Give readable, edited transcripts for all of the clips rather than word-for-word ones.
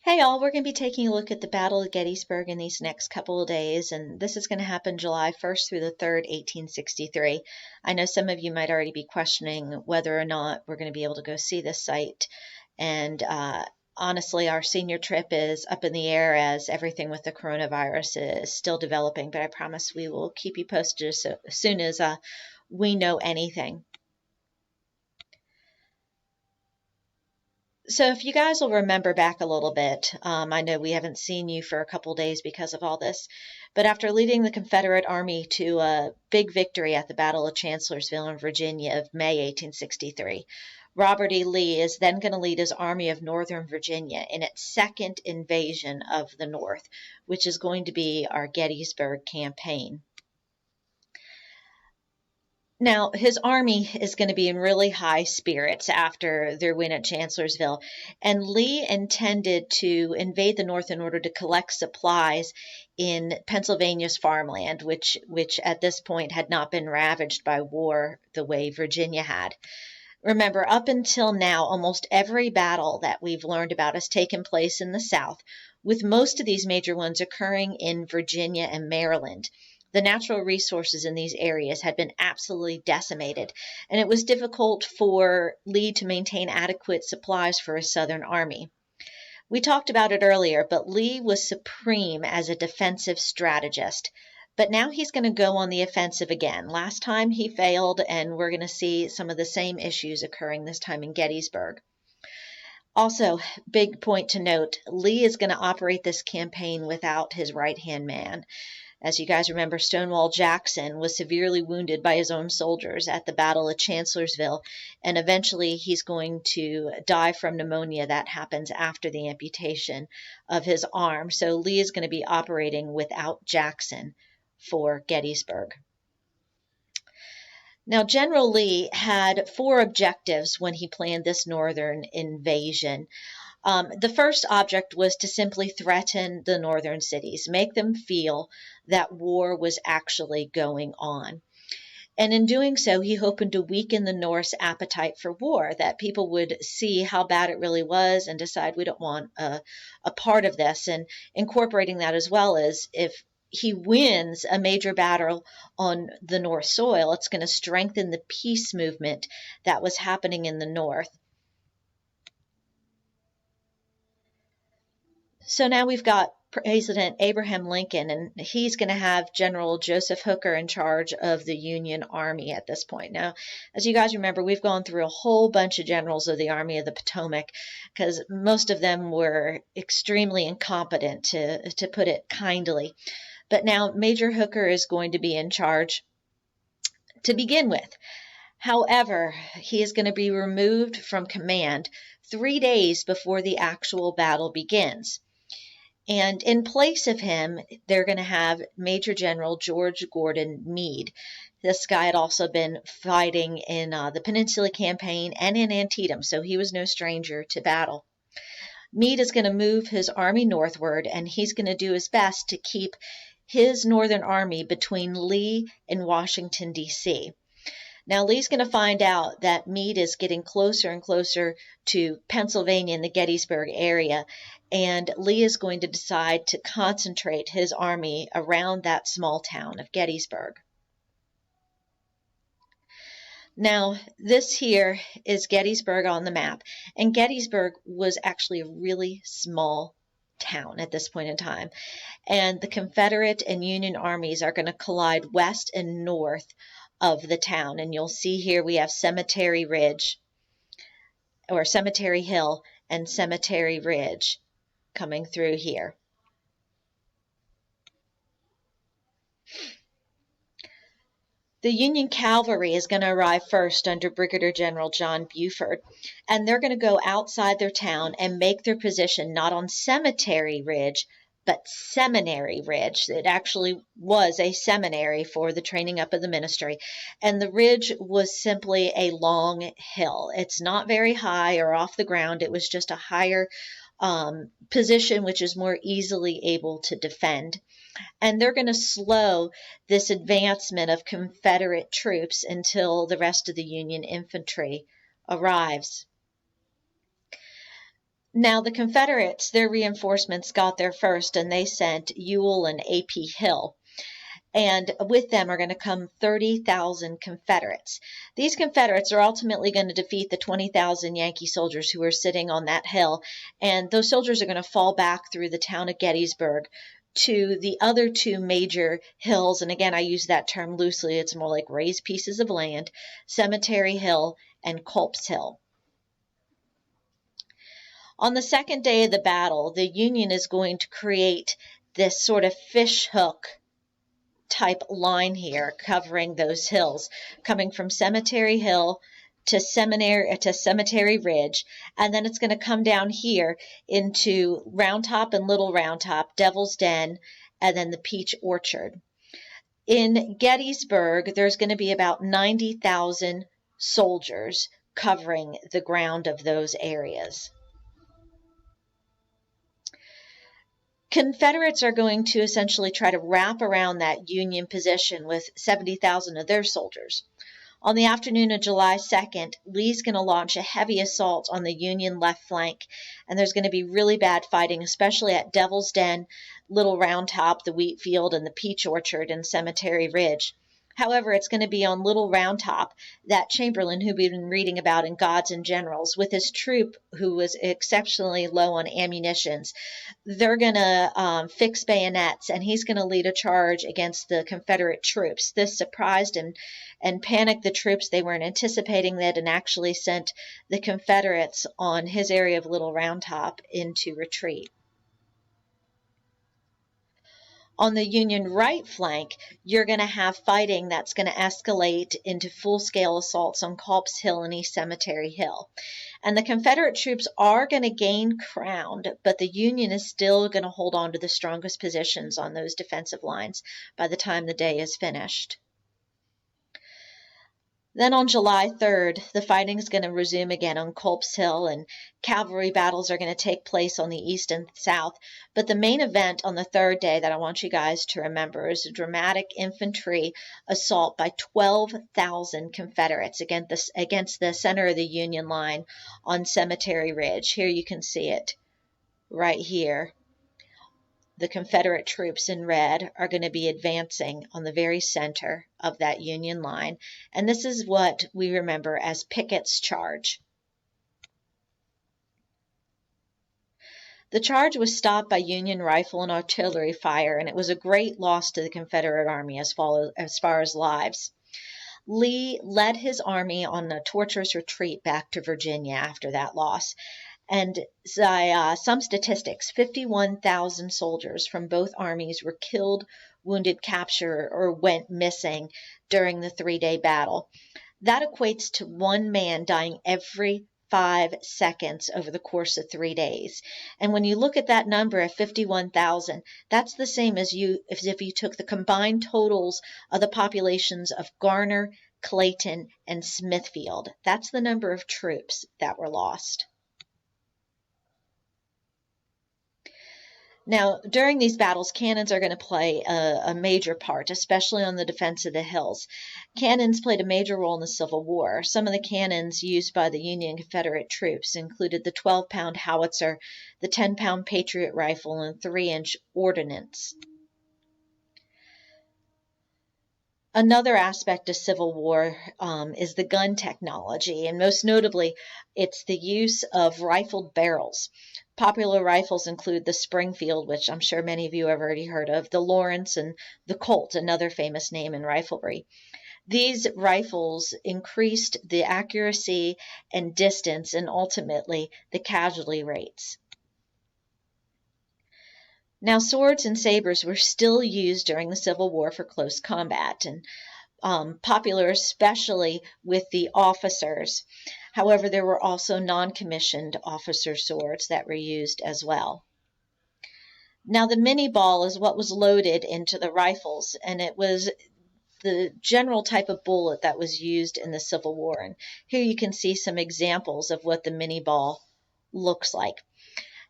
Hey all, we're going to be taking a look at the Battle of Gettysburg in these next couple of days, and this is going to happen July 1st through the 3rd, 1863. I know some of you might already be questioning whether or not we're going to be able to go see this site, and honestly, our senior trip is up in the air as everything with the coronavirus is still developing, but I promise we will keep you posted as soon as we know anything. So if you guys will remember back a little bit, I know we haven't seen you for a couple days because of all this, but after leading the Confederate Army to a big victory at the Battle of Chancellorsville in Virginia of May 1863, Robert E. Lee is then going to lead his Army of Northern Virginia in its second invasion of the North, which is going to be our Gettysburg campaign. Now, his army is going to be in really high spirits after their win at Chancellorsville, and Lee intended to invade the North in order to collect supplies in Pennsylvania's farmland, which at this point had not been ravaged by war the way Virginia had. Remember, up until now, almost every battle that we've learned about has taken place in the South, with most of these major ones occurring in Virginia and Maryland. The natural resources in these areas had been absolutely decimated, and it was difficult for Lee to maintain adequate supplies for his Southern army. We talked about it earlier, but Lee was supreme as a defensive strategist. But now he's going to go on the offensive again. Last time he failed, and we're going to see some of the same issues occurring this time in Gettysburg. Also, big point to note, Lee is going to operate this campaign without his right-hand man. As you guys remember, Stonewall Jackson was severely wounded by his own soldiers at the Battle of Chancellorsville, and eventually he's going to die from pneumonia. That happens after the amputation of his arm. So Lee is going to be operating without Jackson for Gettysburg. Now, General Lee had 4 objectives when he planned this northern invasion. The first object was to simply threaten the northern cities, make them feel that war was actually going on. And in doing so, he hoped to weaken the North's appetite for war, that people would see how bad it really was and decide we don't want a part of this. And incorporating that as well as if he wins a major battle on the North soil, it's going to strengthen the peace movement that was happening in the North. So now we've got President Abraham Lincoln, and he's going to have General Joseph Hooker in charge of the Union Army at this point. Now, as you guys remember, we've gone through a whole bunch of generals of the Army of the Potomac because most of them were extremely incompetent, to put it kindly. But now Major Hooker is going to be in charge to begin with. However, he is going to be removed from command 3 days before the actual battle begins. And in place of him, they're going to have Major General George Gordon Meade. This guy had also been fighting in the Peninsula Campaign and in Antietam, so he was no stranger to battle. Meade is going to move his army northward, and he's going to do his best to keep his northern army between Lee and Washington, D.C. Now, Lee's going to find out that Meade is getting closer and closer to Pennsylvania in the Gettysburg area, and Lee is going to decide to concentrate his army around that small town of Gettysburg. Now, this here is Gettysburg on the map, and Gettysburg was actually a really small town at this point in time, and the Confederate and Union armies are going to collide west and north of the town. And you'll see here we have Cemetery Ridge, or Cemetery Hill and Cemetery Ridge coming through here. The Union cavalry is going to arrive first under Brigadier General John Buford, and they're going to go outside their town and make their position not on Cemetery Ridge, but Seminary Ridge. It actually was a seminary for the training up of the ministry, and the ridge was simply a long hill. It's not very high or off the ground. It was just a higher position, which is more easily able to defend. And they're going to slow this advancement of Confederate troops until the rest of the Union infantry arrives. Now, the Confederates, their reinforcements got there first, and they sent Ewell and A.P. Hill. And with them are going to come 30,000 Confederates. These Confederates are ultimately going to defeat the 20,000 Yankee soldiers who are sitting on that hill, and those soldiers are going to fall back through the town of Gettysburg to the other two major hills. And again, I use that term loosely. It's more like raised pieces of land: Cemetery Hill and Culp's Hill. On the second day of the battle, the Union is going to create this sort of fish hook type line here covering those hills, coming from Cemetery Hill to Cemetery Ridge, and then it's going to come down here into Round Top and Little Round Top, Devil's Den, and then the Peach Orchard. In Gettysburg, there's going to be about 90,000 soldiers covering the ground of those areas. Confederates are going to essentially try to wrap around that Union position with 70,000 of their soldiers. On the afternoon of July 2nd, Lee's going to launch a heavy assault on the Union left flank, and there's going to be really bad fighting, especially at Devil's Den, Little Round Top, the Wheat Field, and the Peach Orchard and Cemetery Ridge. However, it's going to be on Little Round Top that Chamberlain, who we've been reading about in Gods and Generals, with his troop, who was exceptionally low on ammunitions, they're going to fix bayonets, and he's going to lead a charge against the Confederate troops. This surprised and panicked the troops. They weren't anticipating that, and actually sent the Confederates on his area of Little Round Top into retreat. On the Union right flank, you're going to have fighting that's going to escalate into full-scale assaults on Culp's Hill and East Cemetery Hill. And the Confederate troops are going to gain ground, but the Union is still going to hold on to the strongest positions on those defensive lines by the time the day is finished. Then on July 3rd, the fighting is going to resume again on Culp's Hill, and cavalry battles are going to take place on the east and south. But the main event on the third day that I want you guys to remember is a dramatic infantry assault by 12,000 Confederates against the center of the Union line on Cemetery Ridge. Here you can see it right here. The Confederate troops in red are going to be advancing on the very center of that Union line, and this is what we remember as Pickett's charge. The charge was stopped by Union rifle and artillery fire, and it was a great loss to the Confederate Army as far as lives. Lee led his army on a torturous retreat back to Virginia after that loss. And by some statistics, 51,000 soldiers from both armies were killed, wounded, captured, or went missing during the three-day battle. That equates to one man dying every 5 seconds over the course of 3 days. And when you look at that number of 51,000, that's the same as if you took the combined totals of the populations of Garner, Clayton, and Smithfield. That's the number of troops that were lost. Now, during these battles, cannons are going to play a major part, especially on the defense of the hills. Cannons played a major role in the Civil War. Some of the cannons used by the Union and Confederate troops included the 12-pound howitzer, the 10-pound Patriot rifle, and 3-inch ordnance. Another aspect of Civil War is the gun technology, and most notably, it's the use of rifled barrels. Popular rifles include the Springfield, which I'm sure many of you have already heard of, the Lawrence, and the Colt, another famous name in riflery. These rifles increased the accuracy and distance and ultimately the casualty rates. Now, swords and sabers were still used during the Civil War for close combat, and popular especially with the officers. However, there were also non-commissioned officer swords that were used as well. Now, the mini ball is what was loaded into the rifles, and it was the general type of bullet that was used in the Civil War. And here you can see some examples of what the mini ball looks like.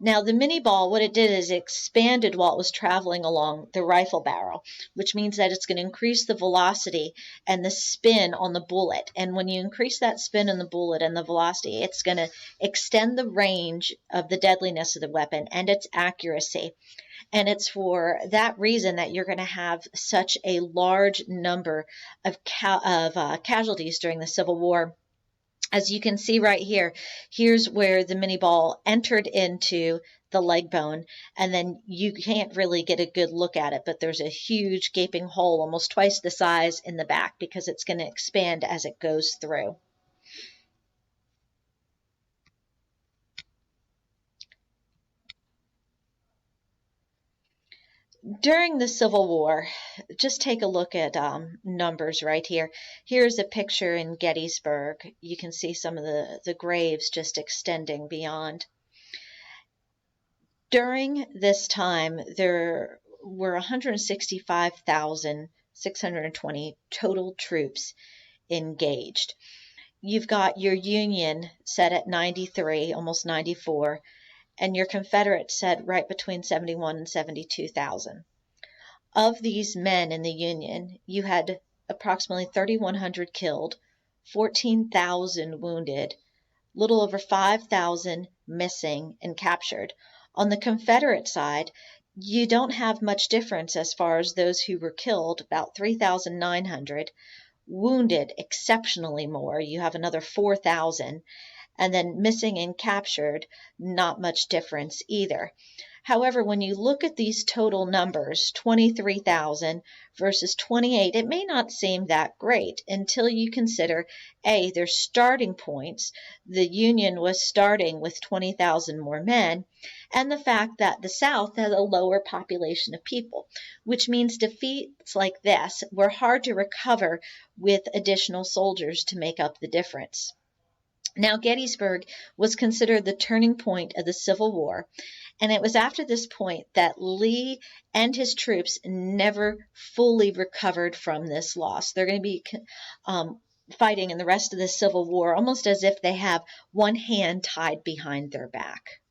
Now, the mini ball, what it did is it expanded while it was traveling along the rifle barrel, which means that it's going to increase the velocity and the spin on the bullet. And when you increase that spin on the bullet and the velocity, it's going to extend the range of the deadliness of the weapon and its accuracy. And it's for that reason that you're going to have such a large number of casualties during the Civil War. As you can see right here, here's where the mini ball entered into the leg bone, and then you can't really get a good look at it, but there's a huge gaping hole, almost twice the size in the back, because it's going to expand as it goes through. During the Civil War, just take a look at numbers right here. Here's a picture in Gettysburg. You can see some of the graves just extending beyond. During this time, there were 165,620 total troops engaged. You've got your Union set at 93, almost 94, and your Confederate set right between 71 and 72,000. Of these men in the Union, you had approximately 3,100 killed, 14,000 wounded, little over 5,000 missing and captured. On the Confederate side, you don't have much difference as far as those who were killed, about 3,900, wounded exceptionally more. You have another 4,000, and then missing and captured, not much difference either. However, when you look at these total numbers, 23,000 versus 28, it may not seem that great until you consider, A, their starting points. The Union was starting with 20,000 more men, and the fact that the South had a lower population of people, which means defeats like this were hard to recover with additional soldiers to make up the difference. Now, Gettysburg was considered the turning point of the Civil War, and it was after this point that Lee and his troops never fully recovered from this loss. They're going to be fighting in the rest of the Civil War almost as if they have one hand tied behind their back.